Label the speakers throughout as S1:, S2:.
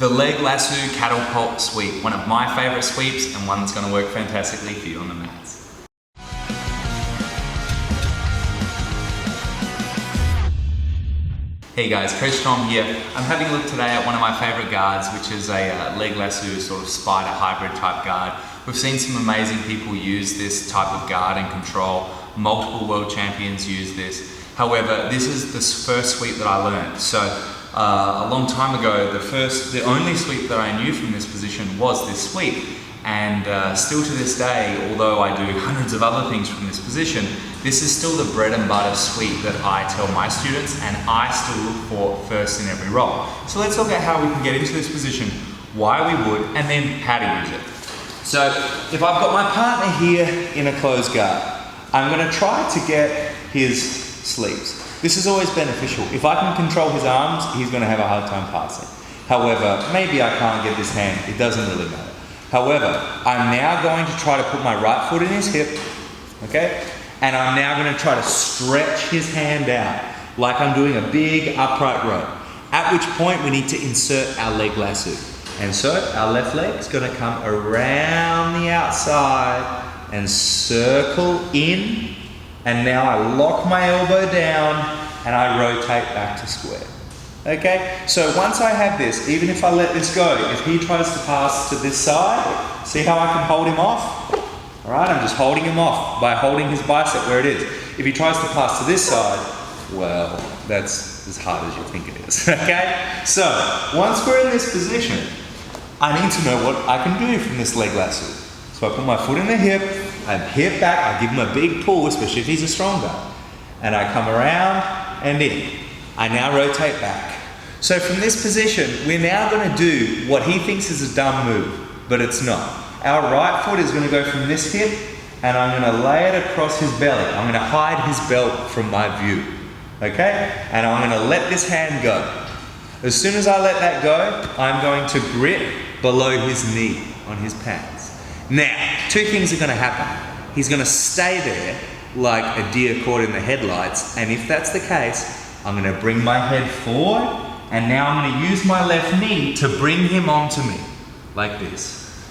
S1: The leg lasso catapult sweep, one of my favorite sweeps and one that's going to work fantastically for you on the mats. Hey guys, Prof Tom here. I'm having a look today at one of my favorite guards, which is a leg lasso sort of spider hybrid type guard. We've seen some amazing people use this type of guard and control. Multiple world champions use this. However, this is the first sweep that I learned. So a long time ago, the only sweep that I knew from this position was this sweep. And still to this day, although I do hundreds of other things from this position, this is still the bread and butter sweep that I tell my students and I still look for first in every roll. So let's look at how we can get into this position, why we would, and then how to use it. So if I've got my partner here in a closed guard, I'm going to try to get his sleeves. This is always beneficial. If I can control his arms, he's going to have a hard time passing. However, maybe I can't get this hand, it doesn't really matter. However, I'm now going to try to put my right foot in his hip, okay? And I'm now going to try to stretch his hand out like I'm doing a big upright row. At which point we need to insert our leg lasso. And so our left leg is going to come around the outside and circle in. And now I lock my elbow down and I rotate back to square. Okay, so once I have this, even if I let this go, if he tries to pass to this side, see how I can hold him off? All right, I'm just holding him off by holding his bicep where it is. If he tries to pass to this side, well, that's as hard as you think it is, okay? So, once we're in this position, I need to know what I can do from this leg lasso. So I put my foot in the hip, I hip back, I give him a big pull, especially if he's a strong guy. And I come around and in. I now rotate back. So from this position, we're now going to do what he thinks is a dumb move, but it's not. Our right foot is going to go from this hip, and I'm going to lay it across his belly. I'm going to hide his belt from my view, okay? And I'm going to let this hand go. As soon as I let that go, I'm going to grip below his knee on his pants. Now, two things are going to happen. He's going to stay there like a deer caught in the headlights, and if that's the case, I'm going to bring my head forward, and now I'm going to use my left knee to bring him onto me, like this.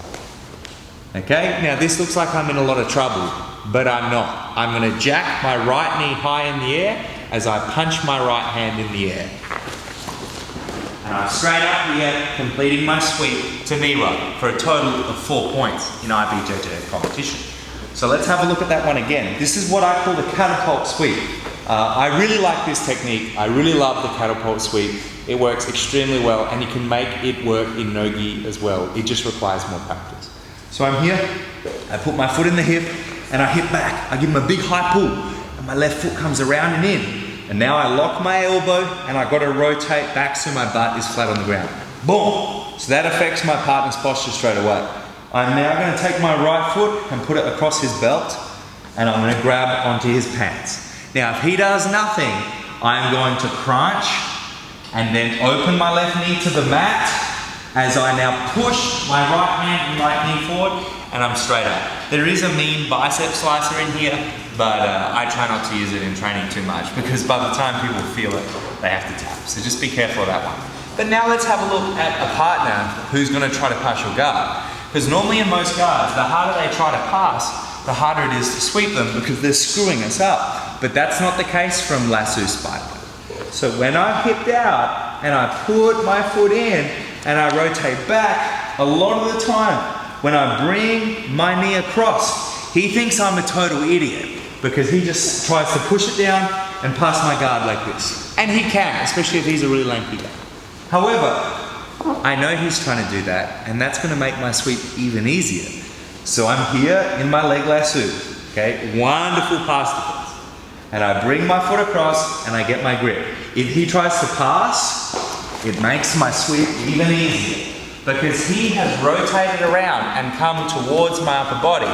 S1: Okay, now this looks like I'm in a lot of trouble, but I'm not. I'm going to jack my right knee high in the air as I punch my right hand in the air. And I'm straight up here, completing my sweep to knee row for a total of 4 points in IBJJ competition. So let's have a look at that one again. This is what I call the catapult sweep. I really like this technique. I really love the catapult sweep. It works extremely well, and you can make it work in no-gi as well. It just requires more practice. So I'm here, I put my foot in the hip, and I hip back. I give him a big high pull, and my left foot comes around and in. And now I lock my elbow, and I've got to rotate back so my butt is flat on the ground. Boom! So that affects my partner's posture straight away. I'm now going to take my right foot and put it across his belt, and I'm going to grab onto his pants. Now, if he does nothing, I'm going to crunch and then open my left knee to the mat as I now push my right hand and right knee forward, and I'm straight up. There is a mean bicep slicer in here, but I try not to use it in training too much because by the time people feel it, they have to tap. So just be careful of that one. But now let's have a look at a partner who's going to try to pass your guard. Because normally in most guards, the harder they try to pass, the harder it is to sweep them because they're screwing us up. But that's not the case from lasso spider. So when I've hipped out and I put my foot in and I rotate back, a lot of the time when I bring my knee across, he thinks I'm a total idiot because he just tries to push it down and pass my guard like this. And he can, especially if he's a really lanky guy. However, I know he's trying to do that, and that's going to make my sweep even easier. So I'm here in my leg lasso, okay, wonderful pass defense. And I bring my foot across and I get my grip. If he tries to pass, it makes my sweep even easier because he has rotated around and come towards my upper body,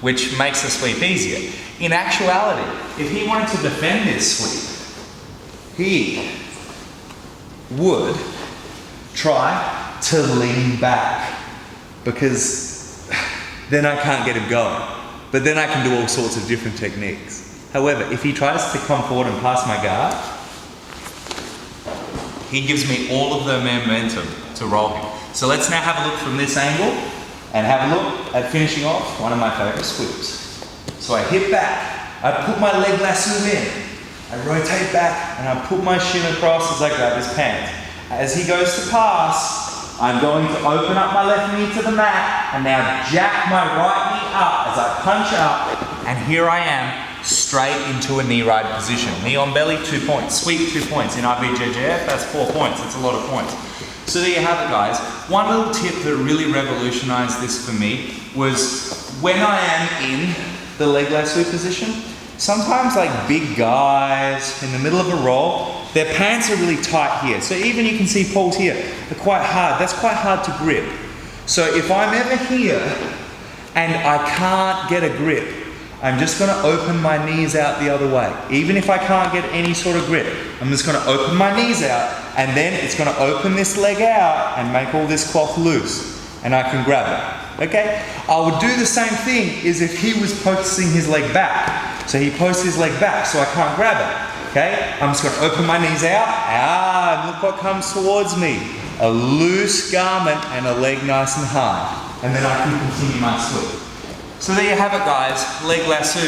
S1: which makes the sweep easier. In actuality, if he wanted to defend this sweep, he would try to lean back because then I can't get him going. But then I can do all sorts of different techniques. However, if he tries to come forward and pass my guard, he gives me all of the momentum to roll him. So let's now have a look from this angle and have a look at finishing off one of my favorite sweeps. So I hit back, I put my leg lasso in, I rotate back, and I put my shin across as I grab his pants. As he goes to pass, I'm going to open up my left knee to the mat and now jack my right knee up as I punch up, and here I am, straight into a knee ride position. Knee on belly, 2 points. Sweep, 2 points. In IBJJF, that's 4 points. That's a lot of points. So there you have it, guys. One little tip that really revolutionized this for me was when I am in the leg lasso position, sometimes like big guys in the middle of a roll, their pants are really tight here. So even you can see Paul's here, they're quite hard. That's quite hard to grip. So if I'm ever here and I can't get a grip, I'm just going to open my knees out the other way. Even if I can't get any sort of grip, I'm just going to open my knees out, and then it's going to open this leg out and make all this cloth loose, and I can grab it. Okay? I would do the same thing as if he was posting his leg back. So he posts his leg back, so I can't grab it. Okay? I'm just going to open my knees out. And look what comes towards me. A loose garment and a leg nice and high. And then I can continue my sweep. So there you have it, guys, leg lasso.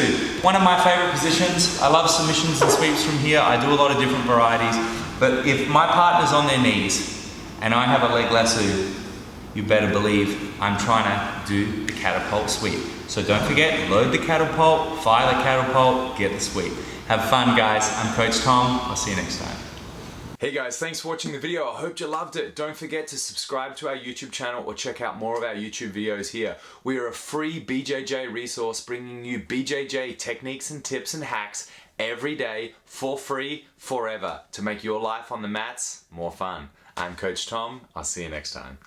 S1: One of my favorite positions. I love submissions and sweeps from here. I do a lot of different varieties. But if my partner's on their knees and I have a leg lasso, you better believe I'm trying to do the catapult sweep. So don't forget, load the catapult, fire the catapult, get the sweep. Have fun, guys. I'm Coach Tom. I'll see you next time. Hey guys, thanks for watching the video. I hope you loved it. Don't forget to subscribe to our YouTube channel or check out more of our YouTube videos here. We are a free BJJ resource bringing you BJJ techniques and tips and hacks every day for free, forever, to make your life on the mats more fun. I'm Coach Tom. I'll see you next time.